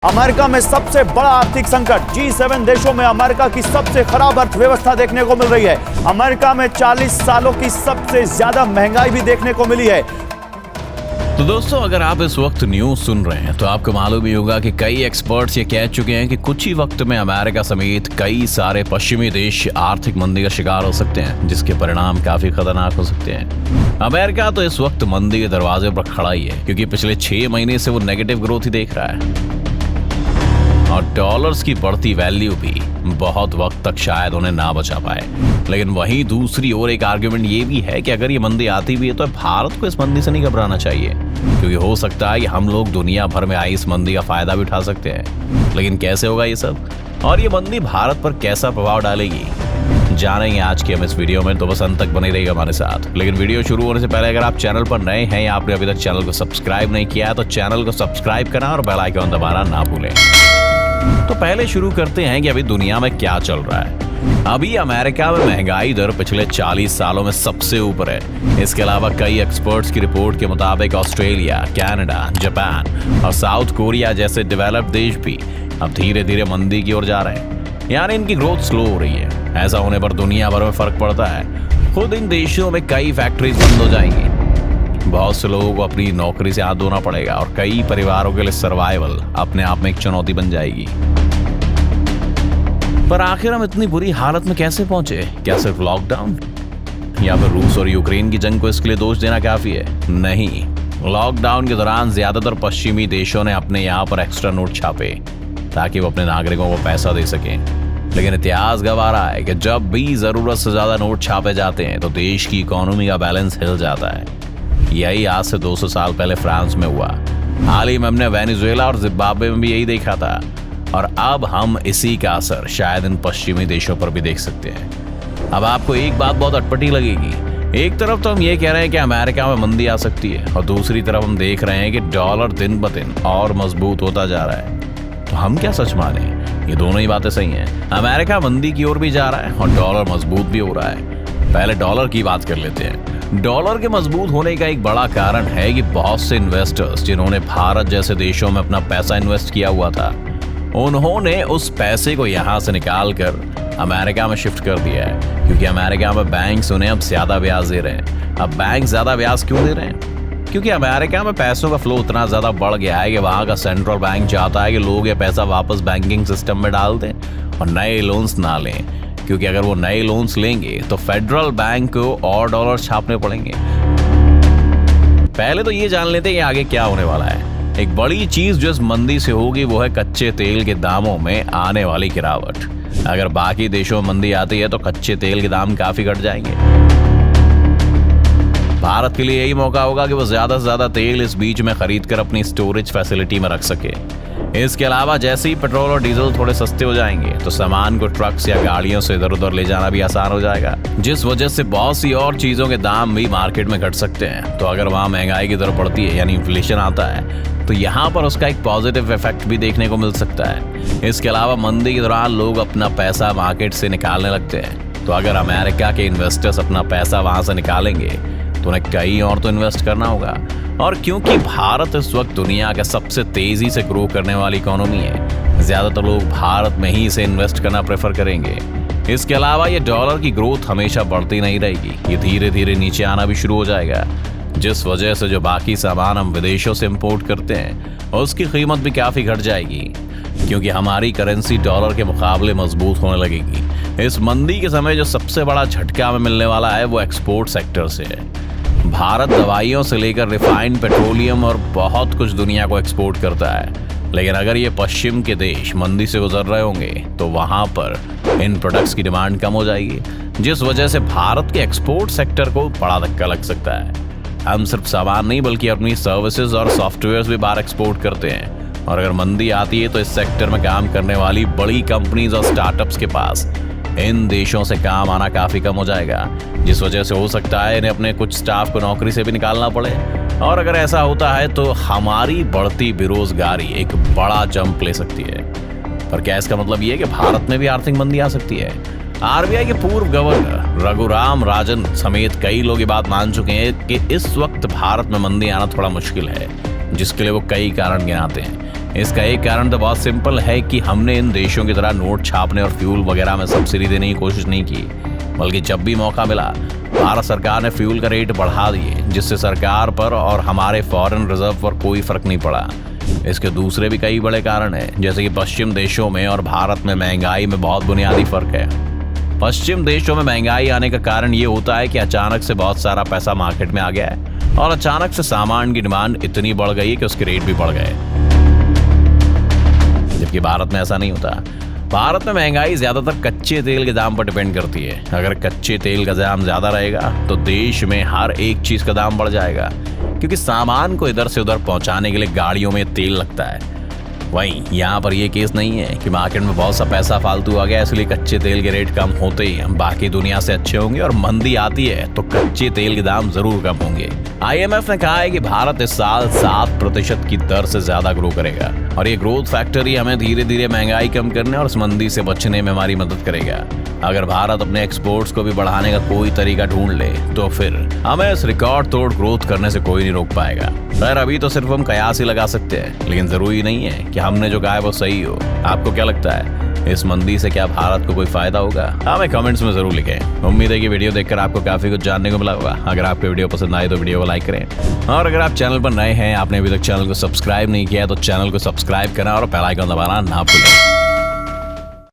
America में सबसे बड़ा आर्थिक संकट। G7 देशों में अमेरिका की सबसे खराब अर्थव्यवस्था देखने को मिल रही है। अमेरिका में 40 सालों की सबसे ज्यादा महंगाई भी देखने को मिली है। तो दोस्तों, अगर आप इस वक्त न्यूज सुन रहे हैं तो आपको मालूम ही होगा कि कई एक्सपर्ट्स ये कह चुके हैं कि कुछ ही वक्त में अमेरिका समेत कई सारे पश्चिमी देश आर्थिक मंदी का शिकार हो सकते हैं, जिसके परिणाम काफी खतरनाक हो सकते हैं। अमेरिका तो इस वक्त मंदी के दरवाजे पर खड़ा ही है, क्योंकि पिछले 6 महीने से वो नेगेटिव ग्रोथ ही देख रहा है और डॉलर्स की बढ़ती वैल्यू भी बहुत वक्त तक शायद उन्हें ना बचा पाए। लेकिन वहीं दूसरी ओर एक आर्गुमेंट ये भी है कि अगर ये मंदी आती भी है तो भारत को इस मंदी से नहीं घबराना चाहिए, क्योंकि हो सकता है कि हम लोग दुनिया भर में आई इस मंदी का फायदा भी उठा सकते हैं। लेकिन कैसे होगा ये सब, और ये मंदी भारत पर कैसा प्रभाव डालेगी, जानेंगे आज के हम इस वीडियो में। तो बस अंत तक बने रहिएगा हमारे साथ। लेकिन वीडियो शुरू होने से पहले अगर आप चैनल पर नए हैं या आपने अभी तक चैनल को सब्सक्राइब नहीं किया है तो चैनल को सब्सक्राइब करना और बेल आइकन दबाना ना भूलें। तो पहले शुरू करते हैं कि अभी दुनिया में क्या चल रहा है। अभी अमेरिका में महंगाई दर पिछले 40 सालों में सबसे ऊपर है। इसके अलावा कई एक्सपर्ट्स की रिपोर्ट के मुताबिक ऑस्ट्रेलिया, कनाडा, जापान और साउथ कोरिया जैसे डेवलप्ड देश भी अब धीरे धीरे मंदी की ओर जा रहे हैं, यानी इनकी ग्रोथ स्लो हो रही है। ऐसा होने पर दुनिया भर में फर्क पड़ता है। खुद इन देशों में कई फैक्ट्रीज बंद हो जाएंगी, बहुत से लोगों को अपनी नौकरी से हाथ धोना पड़ेगा और कई परिवारों के लिए सर्वाइवल अपने आप में एक चुनौती बन जाएगी। पर आखिर हम इतनी बुरी हालत में कैसे पहुंचे? क्या सिर्फ लॉकडाउन या फिर रूस और यूक्रेन की जंग को इसके लिए दोष देना काफी है? नहीं, लॉकडाउन के दौरान ज्यादातर पश्चिमी देशों ने अपने यहाँ पर एक्स्ट्रा नोट छापे ताकि वो अपने नागरिकों को पैसा दे सकें। लेकिन इतिहास गवाह रहा है कि जब भी जरूरत से ज्यादा नोट छापे जाते हैं तो देश की इकोनॉमी का बैलेंस हिल जाता है। यही आज से 200 साल पहले फ्रांस में हुआ। हाल ही में हमने वेनेजुएला और जिम्बाब्वे में भी यही देखा था, और अब हम इसी का असर शायद इन पश्चिमी देशों पर भी देख सकते हैं। अब आपको एक बात बहुत अटपटी लगेगी। एक तरफ तो हम ये कह रहे हैं कि अमेरिका में मंदी आ सकती है, और दूसरी तरफ हम देख रहे हैं कि डॉलर दिन ब दिन और मजबूत होता जा रहा है। तो हम क्या सच माने? ये दोनों ही बातें सही हैं। अमेरिका मंदी की ओर भी जा रहा है और डॉलर मजबूत भी हो रहा है। पहले डॉलर की बात कर लेते हैं। डॉलर के मजबूत होने का एक बड़ा कारण है कि बहुत से इन्वेस्टर्स जिन्होंने भारत जैसे देशों में अपना पैसा इन्वेस्ट किया हुआ था, उन्होंने उस पैसे को यहाँ से निकाल कर अमेरिका में शिफ्ट कर दिया है, क्योंकि अमेरिका में बैंक्स उन्हें अब ज्यादा ब्याज दे रहे हैं। अब बैंक ज्यादा ब्याज क्यों दे रहे हैं? क्योंकि अमेरिका में पैसों का फ्लो उतना ज्यादा बढ़ गया है कि वहां का सेंट्रल बैंक चाहता है कि लोग ये पैसा वापस बैंकिंग सिस्टम में डाल दें और नए लोन्स ना लें, क्योंकि अगर वो नए लोन्स लेंगे तो फेडरल बैंक को और डॉलर छापने पड़ेंगे। पहले तो ये जान लेते हैं कि आगे क्या होने वाला है। एक बड़ी चीज जो इस मंदी से होगी वो है कच्चे तेल के दामों में आने वाली गिरावट। अगर बाकी देशों में मंदी आती है तो कच्चे तेल के दाम काफी घट जाएंगे। भारत के लिए यही मौका होगा कि वो ज्यादा से ज्यादा तेल इस बीच में खरीद कर अपनी स्टोरेज फैसिलिटी में रख सके। इसके अलावा जैसे ही पेट्रोल और डीजल थोड़े सस्ते हो जाएंगे तो सामान को ट्रक्स या गाड़ियों से इधर उधर ले जाना भी आसान हो जाएगा, जिस वजह से बहुत सी और चीजों के दाम भी मार्केट में घट सकते हैं। तो अगर वहां महंगाई की दर बढ़ती है, यानी इन्फ्लेशन आता है, तो यहाँ पर उसका एक पॉजिटिव इफेक्ट भी देखने को मिल सकता है। इसके अलावा मंदी के दौरान लोग अपना पैसा मार्केट से निकालने लगते हैं, तो अगर अमेरिका के इन्वेस्टर्स अपना पैसा वहां से निकालेंगे तो उन्हें कहीं और तो इन्वेस्ट करना होगा। और क्योंकि भारत इस वक्त दुनिया का सबसे तेजी से ग्रो करने वाली इकोनॉमी है, ज्यादातर लोग भारत में ही इसे इन्वेस्ट करना प्रेफर करेंगे। इसके अलावा ये डॉलर की ग्रोथ हमेशा बढ़ती नहीं रहेगी, ये धीरे धीरे नीचे आना भी शुरू हो जाएगा, जिस वजह से जो बाकी सामान हम विदेशों से इंपोर्ट करते हैं उसकी कीमत भी काफी घट जाएगी, क्योंकि हमारी करेंसी डॉलर के मुकाबले मजबूत होने लगेगी। इस मंदी के समय जो सबसे बड़ा झटका हमें मिलने वाला है वो एक्सपोर्ट सेक्टर से है। भारत दवाइयों से लेकर रिफाइंड पेट्रोलियम और बहुत कुछ दुनिया को एक्सपोर्ट करता है, लेकिन अगर ये पश्चिम के देश मंदी से गुजर रहे होंगे तो वहां पर इन प्रोडक्ट्स की डिमांड कम हो जाएगी, जिस वजह से भारत के एक्सपोर्ट सेक्टर को बड़ा धक्का लग सकता है। हम सिर्फ सामान नहीं बल्कि अपनी सर्विसेज और सॉफ्टवेयर भी बाहर एक्सपोर्ट करते हैं, और अगर मंदी आती है तो इस सेक्टर में काम करने वाली बड़ी कंपनीज और स्टार्टअप्स के पास इन देशों से काम आना काफी कम हो जाएगा, जिस वजह से हो सकता है इन्हें अपने कुछ स्टाफ को नौकरी से भी निकालना पड़े। और अगर ऐसा होता है तो हमारी बढ़ती बेरोजगारी एक बड़ा जंप ले सकती है। पर क्या इसका मतलब ये है कि भारत में भी आर्थिक मंदी आ सकती है? आरबीआई के पूर्व गवर्नर रघुराम राजन समेत कई लोग ये बात मान चुके हैं कि इस वक्त भारत में मंदी आना थोड़ा मुश्किल है, जिसके लिए वो कई कारण गिनाते हैं। इसका एक कारण तो बहुत सिंपल है कि हमने इन देशों की तरह नोट छापने और फ्यूल वगैरह में सब्सिडी देने की कोशिश नहीं की, बल्कि जब भी मौका मिला भारत सरकार ने फ्यूल का रेट बढ़ा दिए, जिससे सरकार पर और हमारे फॉरेन रिजर्व पर कोई फर्क नहीं पड़ा। इसके दूसरे भी कई बड़े कारण हैं, जैसे कि पश्चिम देशों में और भारत में महंगाई में बहुत बुनियादी फर्क है। पश्चिम देशों में महंगाई आने का कारण ये होता है कि अचानक से बहुत सारा पैसा मार्केट में आ गया है और अचानक से सामान की डिमांड इतनी बढ़ गई कि उसके रेट भी बढ़ गए, जबकि भारत में ऐसा नहीं होता। भारत में महंगाई ज्यादातर कच्चे तेल के दाम पर डिपेंड करती है। अगर कच्चे तेल का दाम ज्यादा रहेगा तो देश में हर एक चीज का दाम बढ़ जाएगा, क्योंकि सामान को इधर से उधर पहुंचाने के लिए गाड़ियों में तेल लगता है। वहीं यहाँ पर ये केस नहीं है कि मार्केट में बहुत सा पैसा फालतू आ गया, इसलिए कच्चे तेल के रेट कम होते ही हम बाकी दुनिया से अच्छे होंगे और मंदी आती है तो कच्चे तेल के दाम जरूर कम होंगे। IMF ने कहा है कि भारत इस साल 7% की दर से ज्यादा ग्रो करेगा और ये ग्रोथ फैक्टर ही हमें धीरे धीरे महंगाई कम करने और इस मंदी से बचने में हमारी मदद करेगा। अगर भारत अपने एक्सपोर्ट्स को भी बढ़ाने का कोई तरीका ढूंढ ले तो फिर हमें इस रिकॉर्ड तोड़ ग्रोथ करने से कोई नहीं रोक पाएगा। खैर अभी तो सिर्फ हम कयास ही लगा सकते हैं, लेकिन जरूरी नहीं है कि हमने जो कहा है वो सही हो। आपको क्या लगता है, इस मंदी से क्या भारत को कोई फायदा होगा? हमें कमेंट्स में जरूर लिखें। उम्मीद है कि वीडियो देखकर आपको काफी कुछ जानने को मिला होगा। अगर आपको वीडियो पसंद आए तो वीडियो को लाइक करें और अगर आप चैनल पर नए हैं, आपने अभी तक चैनल को सब्सक्राइब नहीं किया है तो चैनल को सब्सक्राइब करना और बेल आइकन दबाना ना भूलें।